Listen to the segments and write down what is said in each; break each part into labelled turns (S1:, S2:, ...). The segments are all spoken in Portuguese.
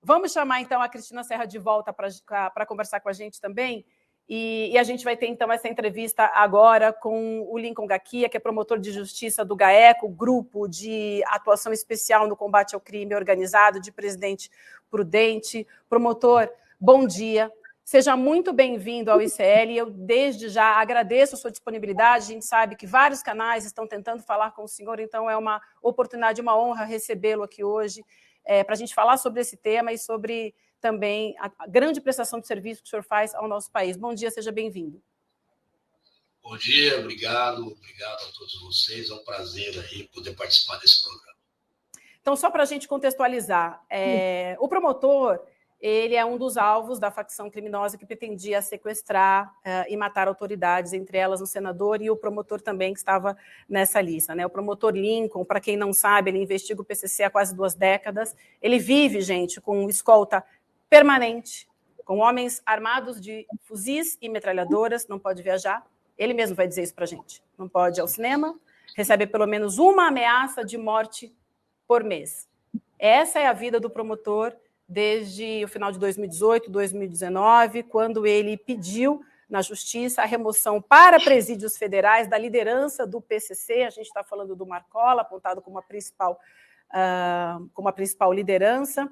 S1: Vamos chamar, então, a Cristina Serra de volta para conversar com a gente também. E a gente vai ter, então, essa entrevista agora com o Lincoln Gaquia, que é promotor de justiça do GAECO, Grupo de Atuação Especial no Combate ao Crime Organizado, de Presidente Prudente. Promotor, bom dia. Seja muito bem-vindo ao ICL. Eu, desde já, agradeço a sua disponibilidade. A gente sabe que vários canais estão tentando falar com o senhor, então é uma oportunidade, uma honra recebê-lo aqui hoje para a gente falar sobre esse tema e sobre também a grande prestação de serviço que o senhor faz ao nosso país. Bom dia, seja bem-vindo.
S2: Bom dia, obrigado a todos vocês. É um prazer aí poder participar desse programa.
S1: Então, só para a gente contextualizar, o promotor ele é um dos alvos da facção criminosa que pretendia sequestrar e matar autoridades, entre elas o senador e o promotor também que estava nessa lista. Né? O promotor Lincoln, para quem não sabe, ele investiga o PCC há quase 2 décadas. Ele vive, gente, com escolta permanente, com homens armados de fuzis e metralhadoras, não pode viajar. Ele mesmo vai dizer isso para a gente. Não pode ir ao cinema, recebe pelo menos uma ameaça de morte por mês. Essa é a vida do promotor desde o final de 2018, 2019, quando ele pediu na Justiça a remoção para presídios federais da liderança do PCC. A gente está falando do Marcola, apontado como a principal liderança.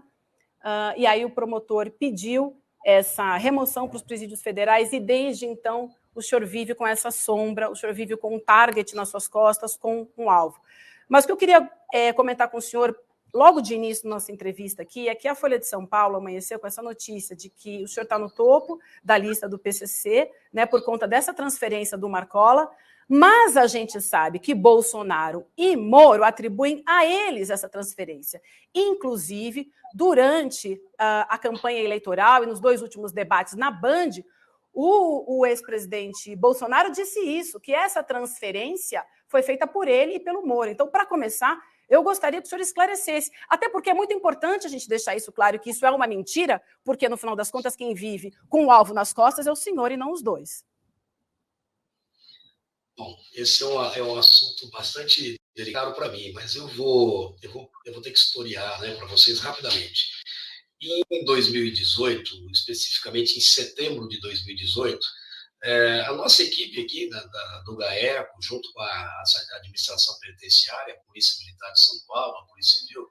S1: E aí o promotor pediu essa remoção para os presídios federais e, desde então, o senhor vive com essa sombra, o senhor vive com um target nas suas costas, com um alvo. Mas o que eu queria comentar com o senhor, logo de início da nossa entrevista aqui, é que a Folha de São Paulo amanheceu com essa notícia de que o senhor está no topo da lista do PCC, né, por conta dessa transferência do Marcola, mas a gente sabe que Bolsonaro e Moro atribuem a eles essa transferência. Inclusive, durante a campanha eleitoral e nos 2 últimos debates na Band, o ex-presidente Bolsonaro disse isso, que essa transferência foi feita por ele e pelo Moro. Então, para começar, eu gostaria que o senhor esclarecesse, até porque é muito importante a gente deixar isso claro, que isso é uma mentira, porque, no final das contas, quem vive com o alvo nas costas é o senhor e não os dois.
S2: Bom, esse é um assunto bastante delicado para mim, mas eu vou ter que historiar, né, para vocês rapidamente. Em 2018, especificamente em setembro de 2018, a nossa equipe aqui do GAECO, junto com a administração penitenciária, a Polícia Militar de São Paulo, a Polícia Civil,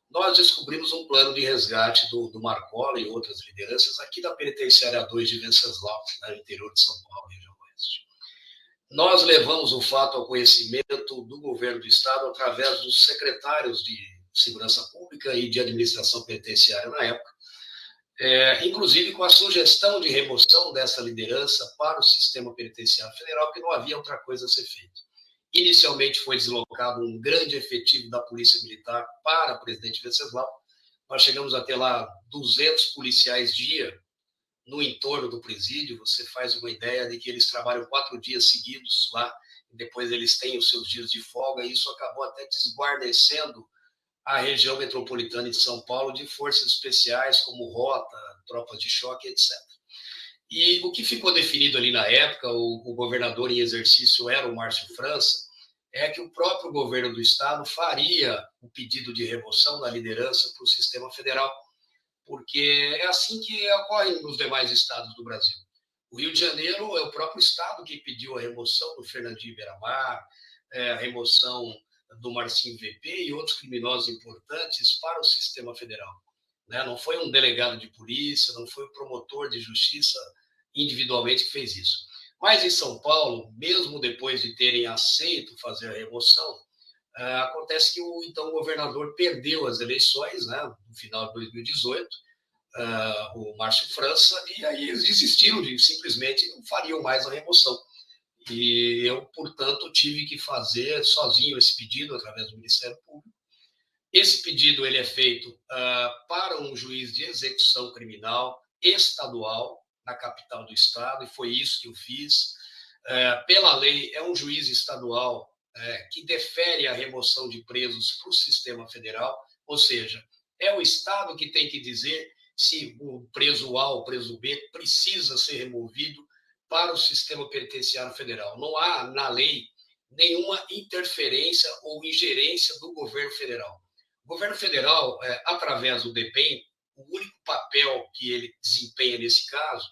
S2: nós descobrimos um plano de resgate do Marcola e outras lideranças aqui da Penitenciária 2 de Venceslau, no interior de São Paulo, região oeste. Nós levamos o fato ao conhecimento do governo do Estado através dos secretários de Segurança Pública e de Administração Penitenciária na época, inclusive com a sugestão de remoção dessa liderança para o sistema penitenciário federal, que não havia outra coisa a ser feita. Inicialmente foi deslocado um grande efetivo da Polícia Militar para a Presidente Venceslau. Nós chegamos a ter lá 200 policiais dia no entorno do presídio. Você faz uma ideia de que eles trabalham 4 dias seguidos lá, e depois eles têm os seus dias de folga, e isso acabou até desguarnecendo a região metropolitana de São Paulo de forças especiais como Rota, tropas de choque, etc. E o que ficou definido ali na época, o governador em exercício era o Márcio França, é que o próprio governo do estado faria o pedido de remoção da liderança para o sistema federal, porque é assim que ocorre nos demais estados do Brasil. O Rio de Janeiro é o próprio estado que pediu a remoção do Fernandinho Beiramar, a remoção do Marcinho VP e outros criminosos importantes para o sistema federal. Não foi um delegado de polícia, não foi um promotor de justiça individualmente que fez isso. Mas em São Paulo, mesmo depois de terem aceito fazer a remoção, acontece que o então governador perdeu as eleições, no final de 2018, o Márcio França, e aí eles desistiram simplesmente não fariam mais a remoção. E eu, portanto, tive que fazer sozinho esse pedido através do Ministério Público. Esse pedido ele é feito para um juiz de execução criminal estadual na capital do estado, e foi isso que eu fiz. Pela lei, é um juiz estadual que defere a remoção de presos para o sistema federal, ou seja, é o estado que tem que dizer se o preso A ou o preso B precisa ser removido para o sistema penitenciário federal. Não há, na lei, nenhuma interferência ou ingerência do governo federal. O governo federal, através do DEPEN, o único papel que ele desempenha nesse caso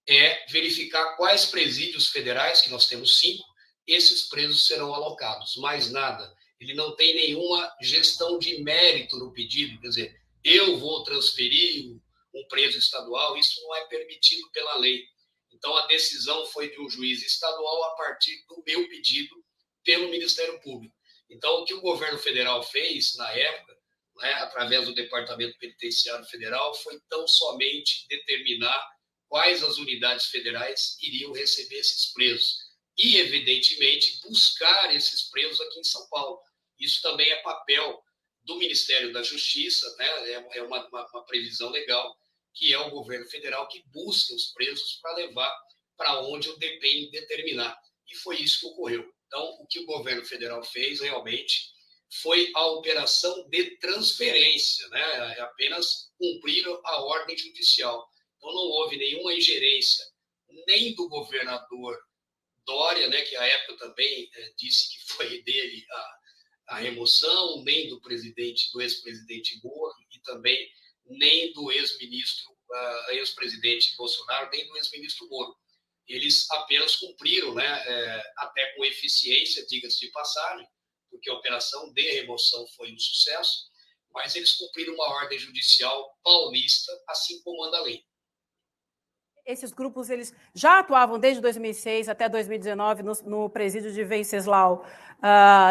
S2: é verificar quais presídios federais, que nós temos 5, esses presos serão alocados. Mais nada. Ele não tem nenhuma gestão de mérito no pedido, quer dizer, eu vou transferir um preso estadual, isso não é permitido pela lei. Então, a decisão foi de um juiz estadual a partir do meu pedido pelo Ministério Público. Então, o que o governo federal fez, na época, né, através do Departamento Penitenciário Federal, foi tão somente determinar quais as unidades federais iriam receber esses presos. E, evidentemente, buscar esses presos aqui em São Paulo. Isso também é papel do Ministério da Justiça, né? É uma previsão legal, que é o governo federal que busca os presos para levar para onde o DPEM determinar. E foi isso que ocorreu. Então, o que o governo federal fez realmente foi a operação de transferência, né? Apenas cumprir a ordem judicial. Então, não houve nenhuma ingerência, nem do governador Dória, né, que à época também disse que foi dele a remoção, nem do ex-presidente Moro, e também nem do ex-presidente Bolsonaro, nem do ex-ministro Moro. Eles apenas cumpriram, né, até com eficiência, diga-se de passagem, porque a operação de remoção foi um sucesso, mas eles cumpriram uma ordem judicial paulista, assim como manda a lei.
S1: Esses grupos eles já atuavam desde 2006 até 2019 no presídio de Venceslau,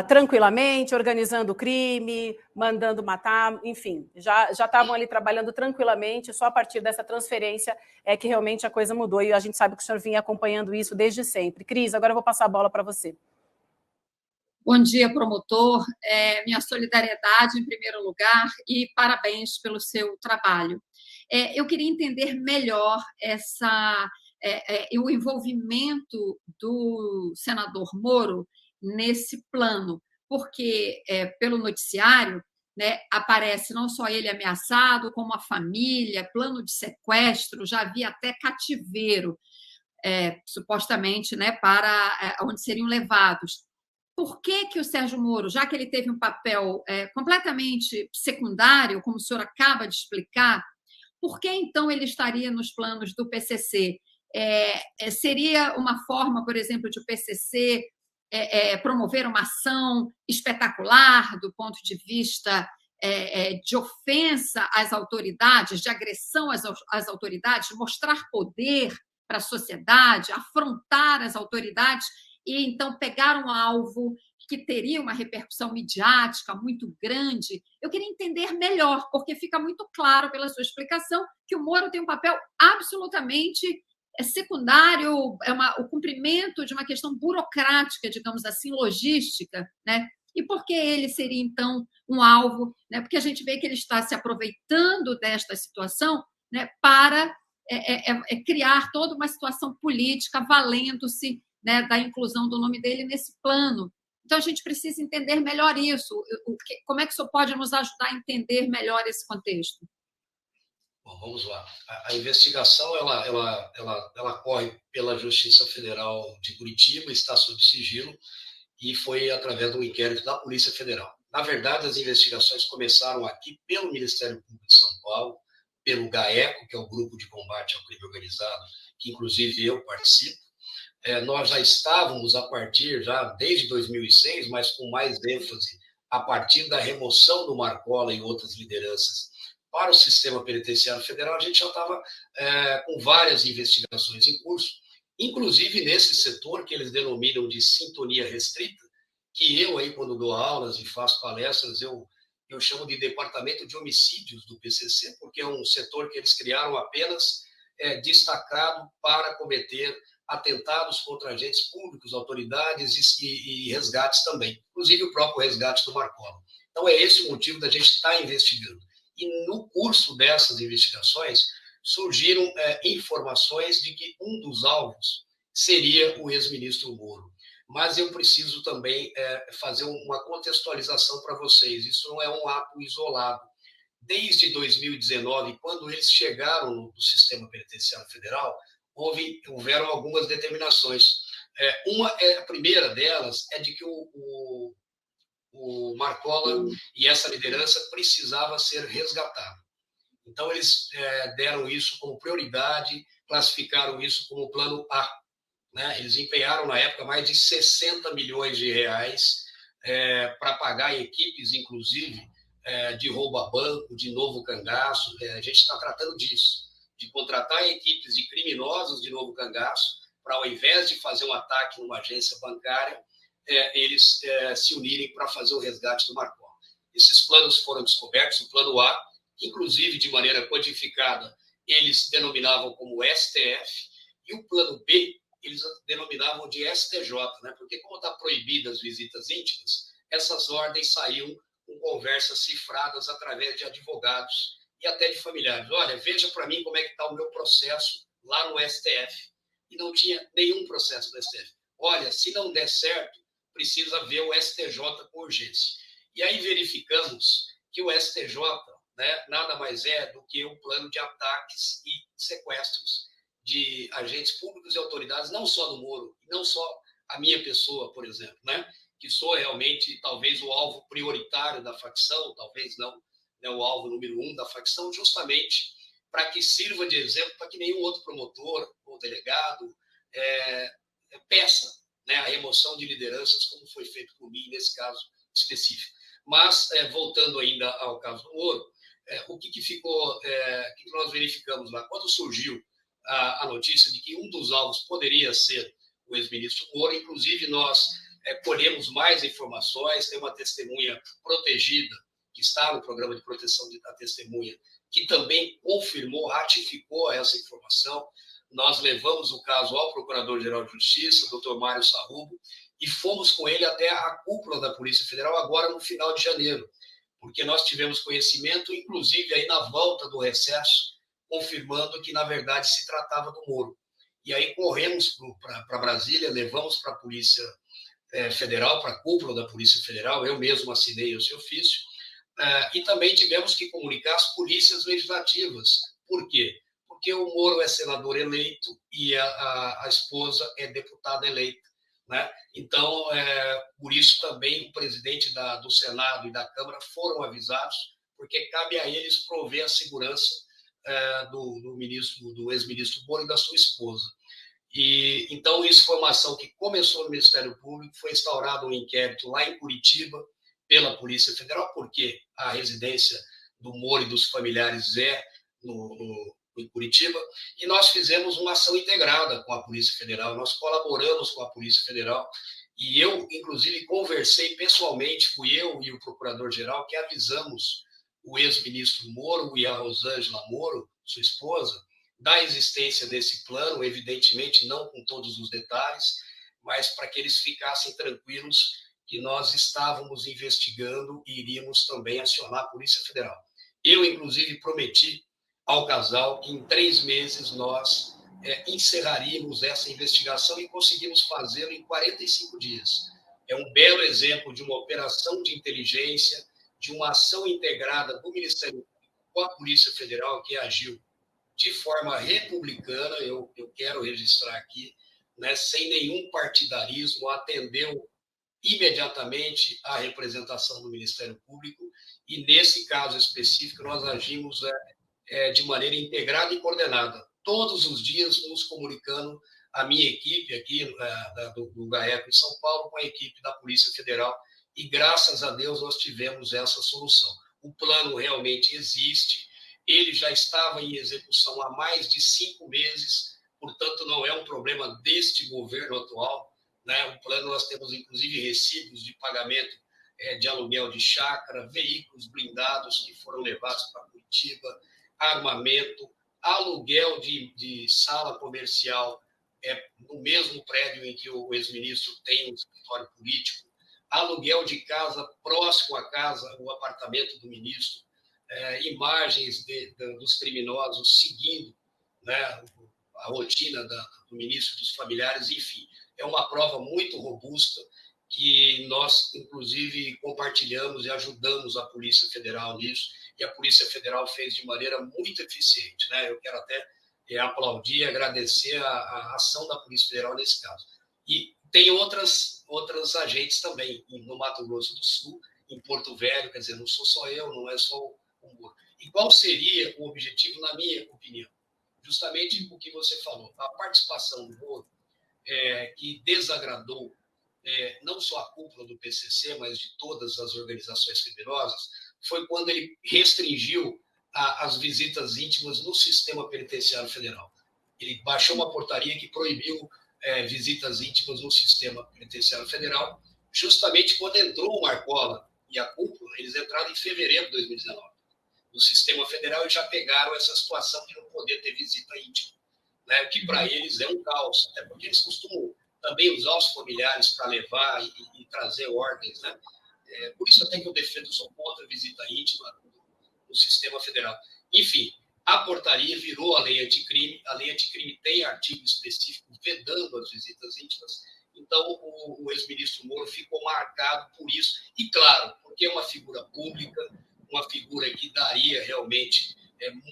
S1: tranquilamente, organizando crime, mandando matar, enfim, já estavam ali trabalhando tranquilamente, só a partir dessa transferência é que realmente a coisa mudou, e a gente sabe que o senhor vinha acompanhando isso desde sempre. Cris, agora eu vou passar a bola para você.
S3: Bom dia, promotor. Minha solidariedade em primeiro lugar e parabéns pelo seu trabalho. Eu queria entender melhor o envolvimento do senador Moro nesse plano, porque pelo noticiário, né, aparece não só ele ameaçado, como a família, plano de sequestro, já havia até cativeiro, supostamente, né, para onde seriam levados. Por que o Sérgio Moro, já que ele teve um papel completamente secundário, como o senhor acaba de explicar, por que então ele estaria nos planos do PCC? Seria uma forma, por exemplo, de o PCC promover uma ação espetacular do ponto de vista de ofensa às autoridades, de agressão às autoridades, mostrar poder para a sociedade, afrontar as autoridades e então pegar um alvo que teria uma repercussão midiática muito grande. Eu queria entender melhor, porque fica muito claro pela sua explicação que o Moro tem um papel absolutamente secundário, o cumprimento de uma questão burocrática, digamos assim, logística, né? E por que ele seria, então, um alvo? Né? Porque a gente vê que ele está se aproveitando desta situação, né, para criar toda uma situação política, valendo-se, né, da inclusão do nome dele nesse plano. Então, a gente precisa entender melhor isso. Como é que o senhor pode nos ajudar a entender melhor esse contexto?
S2: Bom, vamos lá. A investigação ela corre pela Justiça Federal de Curitiba, está sob sigilo, e foi através do inquérito da Polícia Federal. Na verdade, as investigações começaram aqui pelo Ministério Público de São Paulo, pelo GAECO, que é o Grupo de Combate ao Crime Organizado, que inclusive eu participo. Nós já estávamos a partir, já desde 2006, mas com mais ênfase, a partir da remoção do Marcola e outras lideranças para o sistema penitenciário federal, a gente já estava com várias investigações em curso, inclusive nesse setor que eles denominam de sintonia restrita, que eu aí, quando dou aulas e faço palestras, eu chamo de Departamento de Homicídios do PCC, porque é um setor que eles criaram apenas destacado para cometer atentados contra agentes públicos, autoridades e resgates também, inclusive o próprio resgate do Marcola. Então, é esse o motivo da gente estar investigando. E no curso dessas investigações, surgiram informações de que um dos alvos seria o ex-ministro Moro. Mas eu preciso também fazer uma contextualização para vocês. Isso não é um ato isolado. Desde 2019, quando eles chegaram no sistema penitenciário federal, houveram algumas determinações. A primeira delas é de que o Marcola e essa liderança precisava ser resgatado. Então, eles deram isso como prioridade, classificaram isso como plano A. Né? Eles empenharam, na época, mais de 60 milhões de reais para pagar equipes, inclusive, de roubo a banco, de novo cangaço. A gente está tratando disso, de contratar equipes de criminosos de novo cangaço, para, ao invés de fazer um ataque numa agência bancária, eles se unirem para fazer o resgate do Marcon. Esses planos foram descobertos. O plano A, inclusive de maneira codificada, eles denominavam como STF, e o plano B, eles denominavam de STJ, né? Porque como está proibidas as visitas íntimas, essas ordens saíam com conversas cifradas através de advogados e até de familiares. Olha, veja para mim como é que está o meu processo lá no STF. E não tinha nenhum processo no STF. Olha, se não der certo, precisa ver o STJ com urgência. E aí verificamos que o STJ, né, nada mais é do que um plano de ataques e sequestros de agentes públicos e autoridades, não só do Moro, não só a minha pessoa, por exemplo, né, que sou realmente talvez o alvo prioritário da facção, talvez não, né, o alvo número 1 da facção, justamente para que sirva de exemplo para que nenhum outro promotor ou delegado peça, né, a remoção de lideranças, como foi feito por mim nesse caso específico. Mas, voltando ainda ao caso do Moro, o que ficou, o que nós verificamos lá? Quando surgiu a notícia de que um dos alvos poderia ser o ex-ministro Moro, inclusive nós colhemos mais informações, tem uma testemunha protegida que está no programa de proteção da testemunha, que também confirmou, ratificou essa informação. Nós levamos o caso ao Procurador-Geral de Justiça, Dr. Mário Sarrubo, e fomos com ele até a cúpula da Polícia Federal, agora no final de janeiro, porque nós tivemos conhecimento, inclusive aí na volta do recesso, confirmando que, na verdade, se tratava do Moro. E aí corremos para Brasília, levamos para a Polícia Federal, para a cúpula da Polícia Federal, eu mesmo assinei esse ofício, e também tivemos que comunicar as polícias legislativas. Por quê? Porque o Moro é senador eleito e a esposa é deputada eleita. Né? Então, por isso também o presidente do Senado e da Câmara foram avisados, porque cabe a eles prover a segurança do ex-ministro Moro e da sua esposa. E então, isso foi uma ação que começou no Ministério Público, foi instaurado um inquérito lá em Curitiba pela Polícia Federal, porque a residência do Moro e dos familiares em Curitiba, e nós fizemos uma ação integrada com a Polícia Federal, nós colaboramos com a Polícia Federal, e eu, inclusive, conversei pessoalmente, fui eu e o Procurador-Geral que avisamos o ex-ministro Moro e a Rosângela Moro, sua esposa, da existência desse plano, evidentemente não com todos os detalhes, mas para que eles ficassem tranquilos que nós estávamos investigando e iríamos também acionar a Polícia Federal. Eu, inclusive, prometi ao casal que em 3 meses nós encerraríamos essa investigação e conseguimos fazê-lo em 45 dias. É um belo exemplo de uma operação de inteligência, de uma ação integrada do Ministério Público com a Polícia Federal, que agiu de forma republicana, eu quero registrar aqui, né, sem nenhum partidarismo, atendeu imediatamente à representação do Ministério Público, e nesse caso específico nós agimos de maneira integrada e coordenada, todos os dias nos comunicando, a minha equipe aqui do GAECO em São Paulo com a equipe da Polícia Federal, e graças a Deus nós tivemos essa solução. O plano realmente existe, ele já estava em execução há mais de 5 meses, portanto não é um problema deste governo atual, né? O plano, nós temos inclusive recibos de pagamento de aluguel de chácara, veículos blindados que foram levados para Curitiba, armamento, aluguel de sala comercial no mesmo prédio em que o ex-ministro tem um escritório político, aluguel de casa próximo à casa, o apartamento do ministro, imagens dos criminosos seguindo, né, a rotina do ministro, dos familiares, enfim. É uma prova muito robusta que nós, inclusive, compartilhamos e ajudamos a Polícia Federal nisso, e a Polícia Federal fez de maneira muito eficiente. Né? Eu quero até aplaudir e agradecer a ação da Polícia Federal nesse caso. E tem outras agentes também, no Mato Grosso do Sul, em Porto Velho, quer dizer, não sou só eu, não é só o Moro. E qual seria o objetivo, na minha opinião? Justamente o que você falou, a participação do Moro, que desagradou não só a cúpula do PCC, mas de todas as organizações criminosas, foi quando ele restringiu as visitas íntimas no sistema penitenciário federal. Ele baixou uma portaria que proibiu visitas íntimas no sistema penitenciário federal, justamente quando entrou o Marcola e a cúpula, eles entraram em fevereiro de 2019. No sistema federal, eles já pegaram essa situação de não poder ter visita íntima, né? Que para eles é um caos, até porque eles costumam também usar os familiares para levar e trazer ordens, né? Por isso até que eu defendo, sou contra a visita íntima no sistema federal. Enfim, a portaria virou a lei anticrime. A lei anticrime tem artigo específico vedando as visitas íntimas. Então, o ex-ministro Moro ficou marcado por isso. E, claro, porque é uma figura pública, uma figura que daria realmente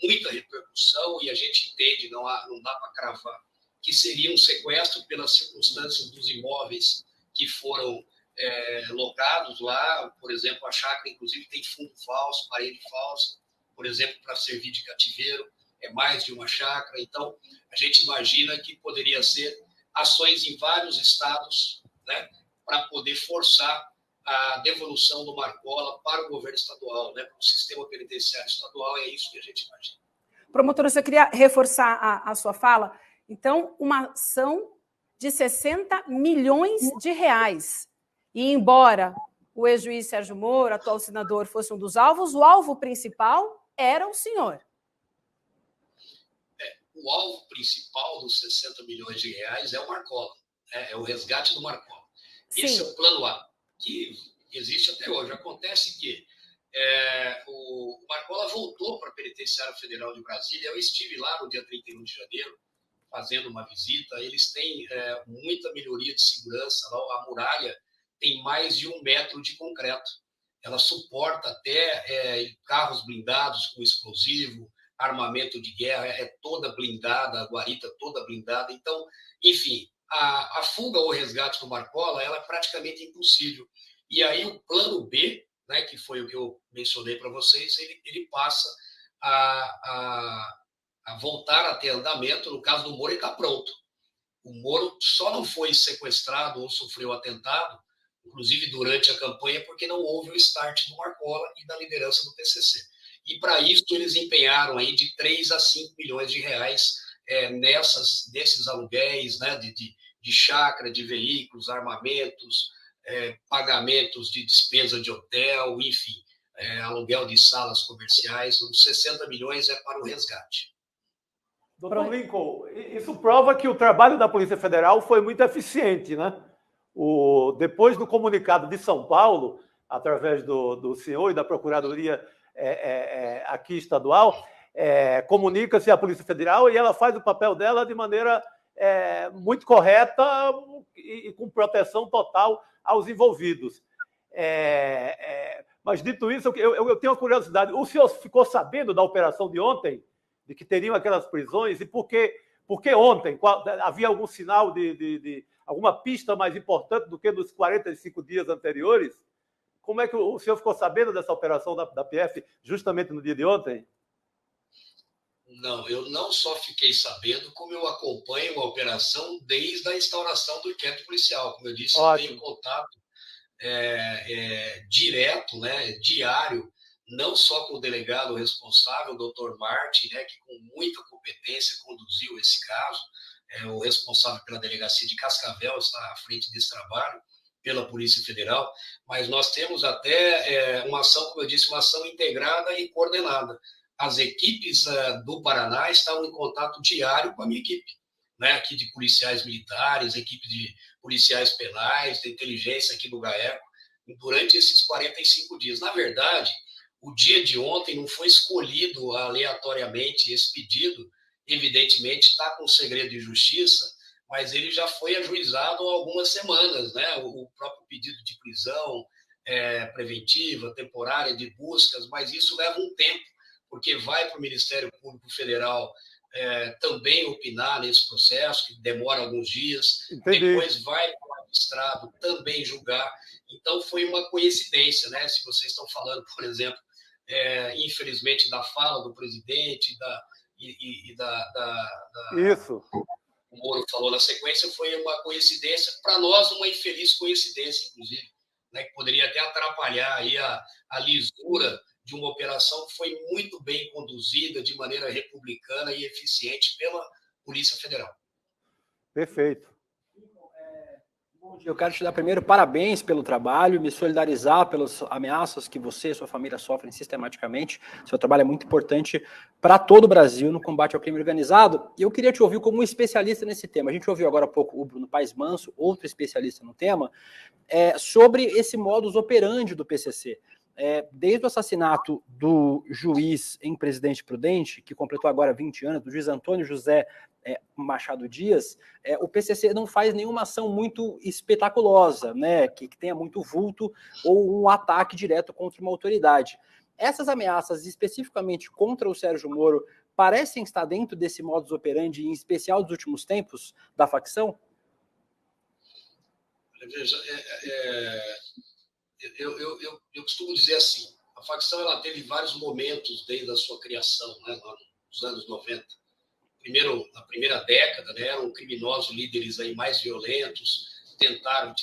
S2: muita repercussão, e a gente entende, não dá para cravar, que seria um sequestro pelas circunstâncias dos imóveis que foram locados lá. Por exemplo, a chácara, inclusive, tem fundo falso, parede falsa, por exemplo, para servir de cativeiro, é mais de uma chácara. Então, a gente imagina que poderia ser ações em vários estados, né, para poder forçar a devolução do Marcola para o governo estadual, né, para o sistema penitenciário estadual. É isso que a gente imagina.
S1: Promotora, você queria reforçar a sua fala? Então, uma ação de 60 milhões de reais. E embora o ex-juiz Sérgio Moro, atual senador, fosse um dos alvos, o alvo principal era o senhor.
S2: O alvo principal dos 60 milhões de reais é o Marcola, é o resgate do Marcola. Sim. Esse é o plano A, que existe até hoje. Acontece que o Marcola voltou para a Penitenciária Federal de Brasília. Eu estive lá no dia 31 de janeiro, fazendo uma visita. Eles têm muita melhoria de segurança. A muralha tem mais de 1 metro de concreto. Ela suporta até carros blindados com explosivo, armamento de guerra, é toda blindada, a guarita toda blindada. Então, enfim, a fuga ou resgate do Marcola, ela é praticamente impossível. E aí o plano B, né, que foi o que eu mencionei para vocês, ele passa a voltar a ter andamento. No caso do Moro, ele está pronto. O Moro só não foi sequestrado ou sofreu atentado, inclusive durante a campanha, porque não houve o start do Marcola e da liderança do PCC. E para isso eles empenharam aí de 3 a 5 milhões de reais desses aluguéis, né, de chácara, de veículos, armamentos, pagamentos de despesa de hotel, enfim, aluguel de salas comerciais. Os 60 milhões é para o resgate.
S4: Doutor Lincoln, isso prova que o trabalho da Polícia Federal foi muito eficiente, né? Depois do comunicado de São Paulo, através do senhor e da Procuradoria aqui estadual, comunica-se à Polícia Federal e ela faz o papel dela de maneira muito correta e com proteção total aos envolvidos. Mas, dito isso, eu tenho uma curiosidade. O senhor ficou sabendo da operação de ontem, de que teriam aquelas prisões, e por que ontem? Havia algum sinal de alguma pista mais importante do que nos 45 dias anteriores? Como é que o senhor ficou sabendo dessa operação da PF justamente no dia de ontem?
S2: Não, eu não só fiquei sabendo, como eu acompanho a operação desde a instauração do inquérito policial. Como eu disse, eu tenho contato direto, né, diário, não só com o delegado responsável, o doutor Martin, né, que com muita competência conduziu esse caso, o responsável pela delegacia de Cascavel está à frente desse trabalho, pela Polícia Federal, mas nós temos até uma ação, como eu disse, uma ação integrada e coordenada. As equipes do Paraná estavam em contato diário com a minha equipe, né, aqui de policiais militares, equipe de policiais penais, de inteligência aqui do GAECO, durante esses 45 dias. Na verdade, o dia de ontem não foi escolhido aleatoriamente. Esse pedido, evidentemente, está com segredo de justiça, mas ele já foi ajuizado há algumas semanas, né? O próprio pedido de prisão preventiva, temporária, de buscas, mas isso leva um tempo, porque vai para o Ministério Público Federal também opinar nesse processo, que demora alguns dias. Entendi. Depois vai para o magistrado também julgar. Então, foi uma coincidência, né? Se vocês estão falando, por exemplo, infelizmente, da fala do presidente
S4: Isso.
S2: O Moro falou na sequência, foi uma coincidência, para nós uma infeliz coincidência, inclusive, né, que poderia até atrapalhar aí a lisura de uma operação que foi muito bem conduzida, de maneira republicana e eficiente pela Polícia Federal.
S4: Perfeito.
S5: Eu quero te dar primeiro parabéns pelo trabalho, me solidarizar pelas ameaças que você e sua família sofrem sistematicamente. Seu trabalho é muito importante para todo o Brasil no combate ao crime organizado. E eu queria te ouvir como um especialista nesse tema. A gente ouviu agora há pouco o Bruno Paes Manso, outro especialista no tema, sobre esse modus operandi do PCC. Desde o assassinato do juiz em Presidente Prudente, que completou agora 20 anos, do juiz Antônio José Machado Dias, o PCC não faz nenhuma ação muito espetaculosa, né, que tenha muito vulto ou um ataque direto contra uma autoridade. Essas ameaças, especificamente contra o Sérgio Moro, parecem estar dentro desse modus operandi, em especial dos últimos tempos, da facção?
S2: Veja, eu costumo dizer assim, a facção ela teve vários momentos desde a sua criação, né, nos anos 90. Primeiro, na primeira década, né, eram criminosos líderes aí mais violentos,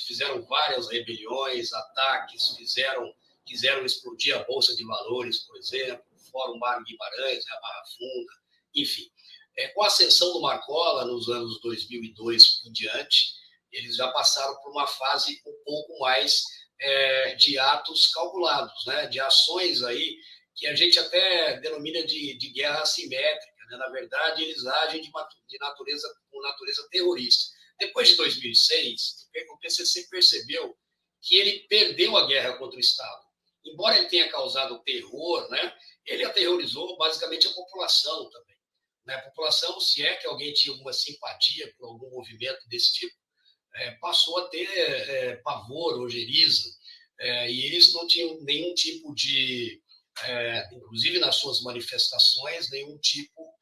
S2: fizeram várias rebeliões, ataques, quiseram explodir a Bolsa de Valores, por exemplo, o Fórum Mário Guimarães, a Barra Funda, enfim. Com a ascensão do Marcola, nos anos 2002 em diante, eles já passaram por uma fase um pouco mais de atos calculados, né, de ações aí que a gente até denomina de guerra assimétrica. Na verdade, eles agem com natureza terrorista. Depois de 2006, o PCC percebeu que ele perdeu a guerra contra o Estado. Embora ele tenha causado terror, né, ele aterrorizou basicamente a população também. A população, se é que alguém tinha alguma simpatia por algum movimento desse tipo, passou a ter pavor, ojeriza, e eles não tinham nenhum tipo de, inclusive nas suas manifestações, nenhum tipo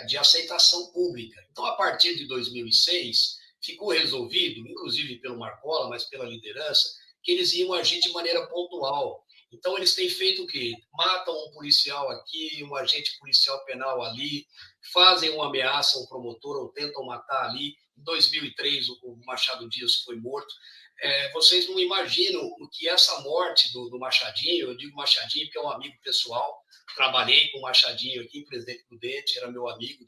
S2: de aceitação pública. Então, a partir de 2006, ficou resolvido, inclusive pelo Marcola, mas pela liderança, que eles iam agir de maneira pontual. Então, eles têm feito o quê? Matam um policial aqui, um agente policial penal ali, fazem uma ameaça ao promotor ou tentam matar ali. Em 2003, o Machado Dias foi morto. Vocês não imaginam o que essa morte do Machadinho, eu digo Machadinho porque é um amigo pessoal, trabalhei com o Machadinho aqui em Presidente Prudente, era meu amigo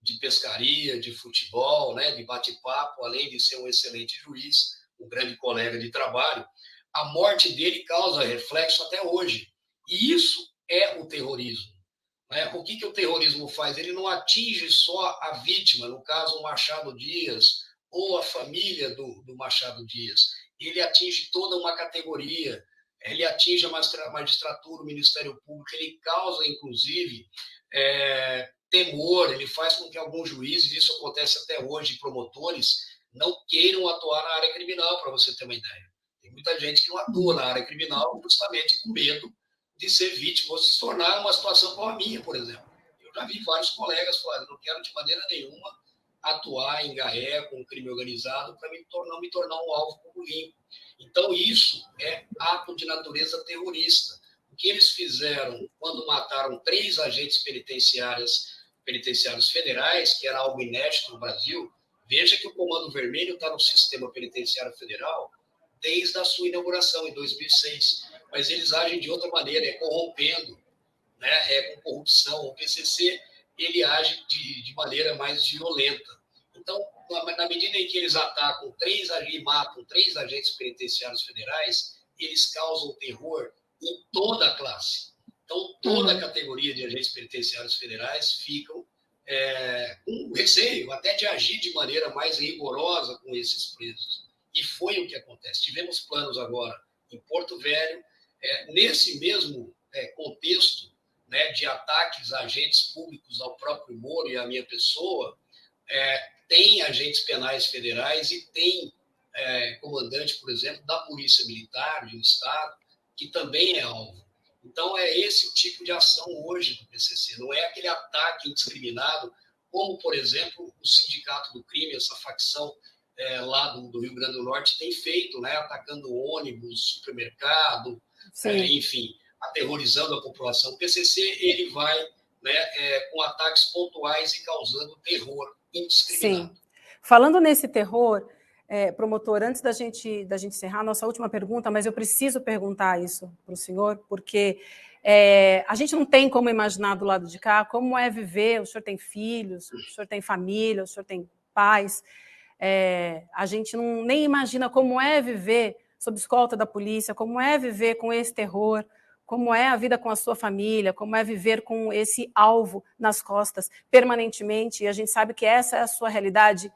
S2: de pescaria, de futebol, né, de bate-papo, além de ser um excelente juiz, um grande colega de trabalho. A morte dele causa reflexo até hoje. E isso é o terrorismo. Né? O que o terrorismo faz? Ele não atinge só a vítima, no caso o Machado Dias, ou a família do Machado Dias. Ele atinge toda uma categoria, ele atinge a magistratura, o Ministério Público, ele causa, inclusive, temor, ele faz com que alguns juízes, isso acontece até hoje, promotores, não queiram atuar na área criminal, para você ter uma ideia. Tem muita gente que não atua na área criminal justamente com medo de ser vítima ou se tornar uma situação como a minha, por exemplo. Eu já vi vários colegas falarem, não quero de maneira nenhuma atuar em Gaé com crime organizado para não me tornar um alvo como limpo. Então, isso é ato de natureza terrorista. O que eles fizeram quando mataram 3 agentes penitenciários federais, que era algo inédito no Brasil, veja que o Comando Vermelho está no sistema penitenciário federal desde a sua inauguração, em 2006. Mas eles agem de outra maneira, corrompendo, né, com corrupção. O PCC ele age de maneira mais violenta. Então, na medida em que eles atacam e matam 3 agentes penitenciários federais, eles causam terror em toda a classe. Então, toda a categoria de agentes penitenciários federais ficam com receio até de agir de maneira mais rigorosa com esses presos. E foi o que acontece. Tivemos planos agora em Porto Velho, nesse mesmo contexto, né, de ataques a agentes públicos, ao próprio Moro e à minha pessoa, tem agentes penais federais e tem comandante, por exemplo, da Polícia Militar de um Estado, que também é alvo. Então, é esse o tipo de ação hoje do PCC, não é aquele ataque indiscriminado, como, por exemplo, o Sindicato do Crime, essa facção lá do Rio Grande do Norte, tem feito, né, atacando ônibus, supermercado, enfim. aterrorizando a população. O PCC ele vai, né, com ataques pontuais e causando terror indiscriminado.
S1: Sim. Falando nesse terror, promotor, antes da gente encerrar, nossa última pergunta, mas eu preciso perguntar isso para o senhor, porque a gente não tem como imaginar do lado de cá como é viver, o senhor tem filhos, o senhor tem família, o senhor tem pais, a gente nem imagina como é viver sob escolta da polícia, como é viver com esse terror, como é a vida com a sua família, como é viver com esse alvo nas costas permanentemente, e a gente sabe que essa é a sua realidade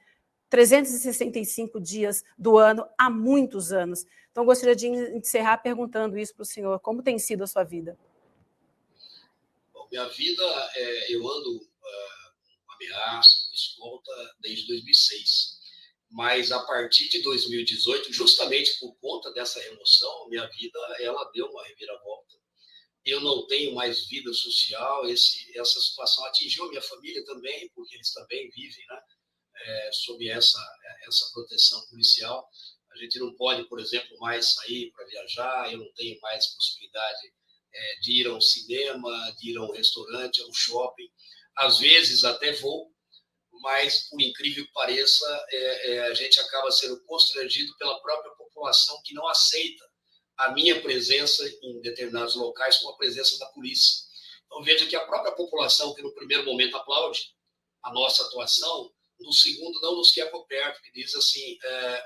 S1: 365 dias do ano, há muitos anos. Então, gostaria de encerrar perguntando isso para o senhor. Como tem sido a sua vida?
S2: Bom, minha vida, eu ando com ameaça, com escolta, desde 2006. Mas, a partir de 2018, justamente por conta dessa remoção, minha vida ela deu uma reviravolta. Eu não tenho mais vida social, essa situação atingiu a minha família também, porque eles também vivem, né? Sob essa proteção policial. A gente não pode, por exemplo, mais sair para viajar, eu não tenho mais possibilidade de ir a um cinema, de ir a um restaurante, a um shopping. Às vezes até vou, mas, por incrível que pareça, a gente acaba sendo constrangido pela própria população que não aceita a minha presença em determinados locais com a presença da polícia. Então, veja que a própria população, que no primeiro momento aplaude a nossa atuação, no segundo não nos quer por perto, que diz assim,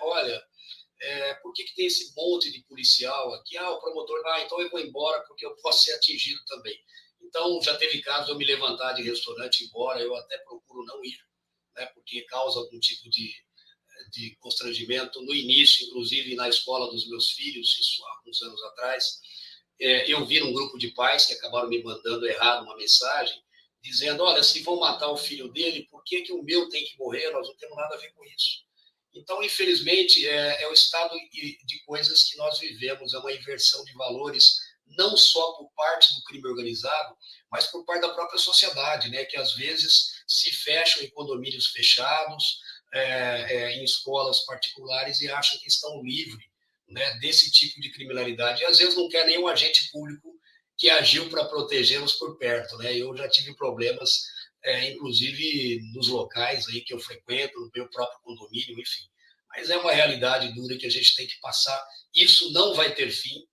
S2: olha, por que tem esse monte de policial aqui? O promotor, então eu vou embora porque eu posso ser atingido também. Então, já teve caso de eu me levantar de restaurante e ir embora, eu até procuro não ir, né, porque causa algum tipo de constrangimento. No início, inclusive na escola dos meus filhos, isso há alguns anos atrás, eu vi um grupo de pais que acabaram me mandando errado uma mensagem, dizendo, olha, se vão matar o filho dele, por que o meu tem que morrer? Nós não temos nada a ver com isso. Então, infelizmente, é o estado de coisas que nós vivemos, é uma inversão de valores, não só por parte do crime organizado, mas por parte da própria sociedade, né, que às vezes se fecham em condomínios fechados, em escolas particulares e acham que estão livres, né, desse tipo de criminalidade. E às vezes não quer nenhum agente público que agiu para protegê-los por perto, né? Eu já tive problemas, inclusive nos locais aí que eu frequento, no meu próprio condomínio, enfim. Mas é uma realidade dura que a gente tem que passar. Isso não vai ter fim,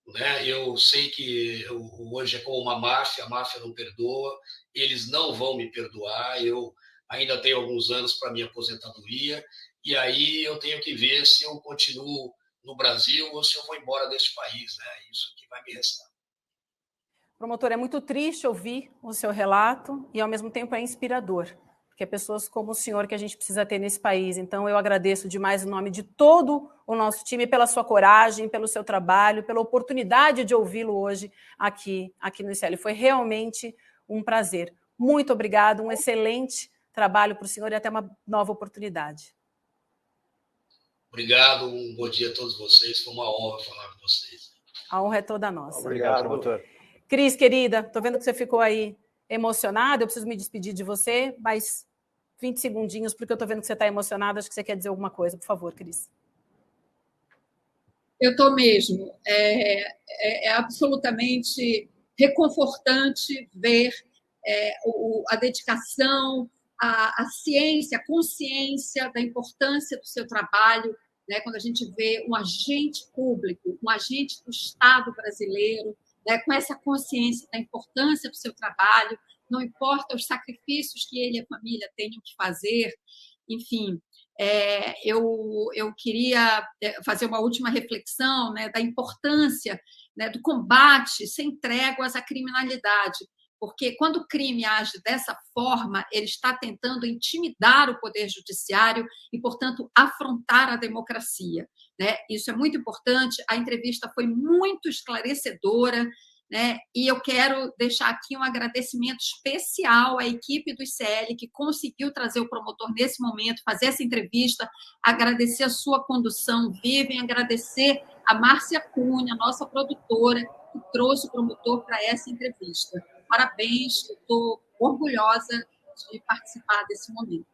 S2: né? Eu sei que hoje é como uma máfia, a máfia não perdoa, eles não vão me perdoar, eu ainda tenho alguns anos para minha aposentadoria, e aí eu tenho que ver se eu continuo no Brasil ou se eu vou embora deste país, né? Isso que vai me restar.
S1: Promotor, é muito triste ouvir o seu relato e, ao mesmo tempo, é inspirador, porque é pessoas como o senhor que a gente precisa ter nesse país. Então, eu agradeço demais em nome de todo o nosso time pela sua coragem, pelo seu trabalho, pela oportunidade de ouvi-lo hoje aqui no ICL. Foi realmente um prazer. Muito obrigado, um excelente trabalho para o senhor e até uma nova oportunidade.
S2: Obrigado, um bom dia a todos vocês. Foi uma honra falar com vocês.
S1: A honra é toda nossa.
S4: Obrigado, promotor.
S1: Cris, querida, estou vendo que você ficou aí emocionada, eu preciso me despedir de você, mas 20 segundinhos, porque eu estou vendo que você está emocionada, acho que você quer dizer alguma coisa. Por favor, Cris.
S3: Eu estou mesmo. É absolutamente reconfortante ver a dedicação, a ciência, a consciência da importância do seu trabalho, né? Quando a gente vê um agente público, um agente do Estado brasileiro, né, com essa consciência da importância do seu trabalho, não importa os sacrifícios que ele e a família tenham que fazer, enfim. Eu queria fazer uma última reflexão, né, da importância, né, do combate sem tréguas à criminalidade, porque quando o crime age dessa forma, ele está tentando intimidar o poder judiciário e, portanto, afrontar a democracia, né? Isso é muito importante. A entrevista foi muito esclarecedora, né? E eu quero deixar aqui um agradecimento especial à equipe do ICL que conseguiu trazer o promotor nesse momento, fazer essa entrevista, agradecer a sua condução, Vivian, agradecer a Márcia Cunha, nossa produtora, que trouxe o promotor para essa entrevista. Parabéns, eu estou orgulhosa de participar desse momento.